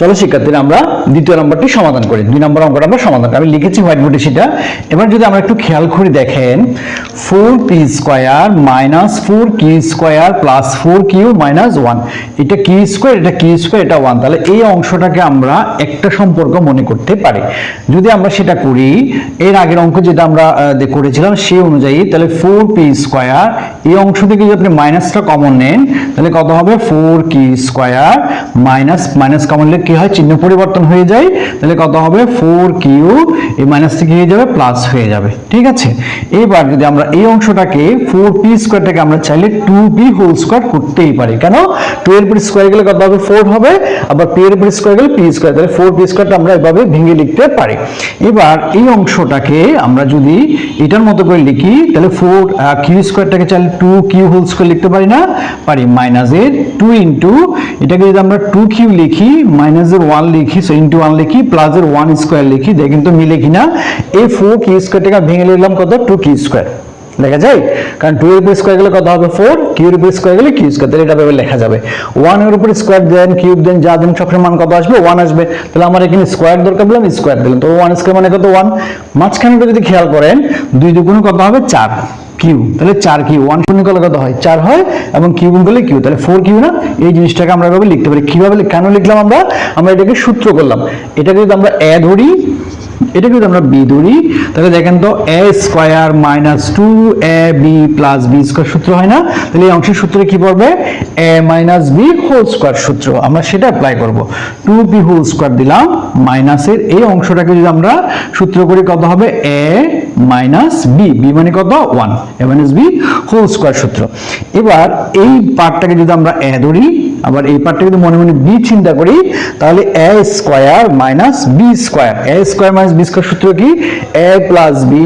চলো শিক্ষার্থীরা আমরা দ্বিতীয় নম্বরটি সমাধান করি। 2 নম্বর অঙ্কটা আমরা সমাধান করি, আমি লিখেছি হোয়াইট বোর্ডে সেটা। এবার যদি আমরা একটু খেয়াল করে দেখেন 4p² - 4q² + 4q - 1, এটা q স্কয়ার, এটা q স্কয়ার, এটা 1, তাহলে এই অংশটাকে আমরা একটা সম্পর্ক মনে করতে পারি। যদি আমরা সেটা করি, এর আগের অঙ্ক যেটা আমরা করেছিলাম সেই অনুযায়ী, তাহলে 4p² এই অংশ থেকে যদি আপনি মাইনাসটা কমন নেন তাহলে কত হবে 4q² মাইনাস কমন নিলে কি হয়, চিহ্ন পরিবর্তন হয়ে যায়, তাহলে কত হবে 4q, এই মাইনাস থেকে হয়ে যাবে প্লাস হয়ে যাবে। ঠিক আছে, এবার যদি আমরা এই অংশটাকে 4p² টাকে আমরা চাইলে 2p² করতেই পারি। কেন, 2 এর উপর স্কয়ার গেলে কত হবে 4 হবে, আবার p এর উপর স্কয়ার গেলে p², তাহলে 4p² টা আমরা এভাবে ভেঙে লিখতে পারি। এবার এই অংশটাকে আমরা যদি এটার মতো করে লিখি তাহলে 4q² টাকে চাইলে 2q² লিখতে পারি না, পারি। মাইনাসের 2 ইনটু এটাকে যদি আমরা 2q লিখি, মাইনাসের 1 লিখি, সো ইনটু 1 লিখি, প্লাসের 1² লিখি, দেখেন তো মিলে কিনা। এই 4q² টাকে ভেঙে লিখলাম কত 2q², লেখা যায়, কারণ 2 এর উপর স্কয়ার গেলে কত হবে 4, q এর উপর স্কয়ার গেলে q², তাহলে এটা ভাবে লেখা যাবে। 1 এর উপর স্কয়ার দেন, কিউব দেন, যা দেন সবসময় মান কত আসবে 1 আসবে, তাহলে আমার এখানে স্কয়ার দরকার বলে আমি স্কয়ার দিলাম, তো 1² মানে কত 1। মাঝখানেটা যদি খেয়াল করেন 2 দুগুণ কত হবে 4 কিউ, তাহলে 4q, 1 শূন্য করলে কত হয় 4 হয়, এবং কিউ গুণ করলে কিউ, তাহলে 4q না। এই জিনিসটাকে আমরা এভাবে লিখতে পারি। কিভাবে কেন লিখলাম আমরা এটাকে সূত্র করলাম। এটাকে যদি আমরা a ধরি, এটা যদি আমরা b ধরি, তাহলে দেখেন তো a² - 2ab + b² সূত্র হয় না, তাহলে এই অংশের সূত্রে কি পড়বে a - b² সূত্র, আমরা সেটা অ্যাপ্লাই করব। 2b² দিলাম, মাইনাসের এই অংশটাকে যদি আমরা সূত্র করি কত হবে a - b, b মানে কত 1, a - b² সূত্র। এবার এই পার্টটাকে যদি আমরা a ধরি, আবার এই পার্টটাকে যদি মনে মনে b চিন্তা করি, তাহলে a² - b², a² - সূত্র কি a + b *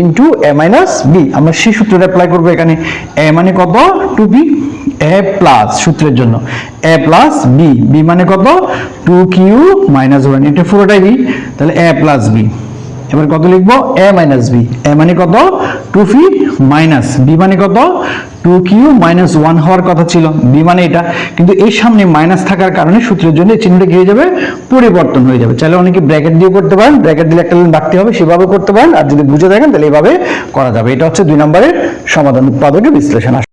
a - b, আমরা সেই সূত্রটা অ্যাপ্লাই করব এখানে। a মানে কত 2b, a প্লাস সূত্রের জন্য a + b, b মানে কত 2q - 1, এটা পুরোটাই b, তাহলে a + b। এবার কত লিখবো a - b, a মানে কত 2p মাইনাস b মানে কত 2q - 1 হওয়ার কথা ছিল, b মানে এটা, কিন্তু এই সামনে মাইনাস থাকার কারণে সূত্রের জন্য এই চিহ্নটা কি হয়ে যাবে, পরিবর্তন হয়ে যাবে। চাইলে অনেকে ব্র্যাকেট দিয়ে করতে পারেন, ব্র্যাকেট দিলে একটা লাইন রাখতে হবে, সেভাবে করতে পারেন, আর যদি বুঝে দেখেন তাহলে এইভাবে করা যাবে। এটা হচ্ছে 2 নম্বরের সমাধান, উৎপাদকের বিশ্লেষণ।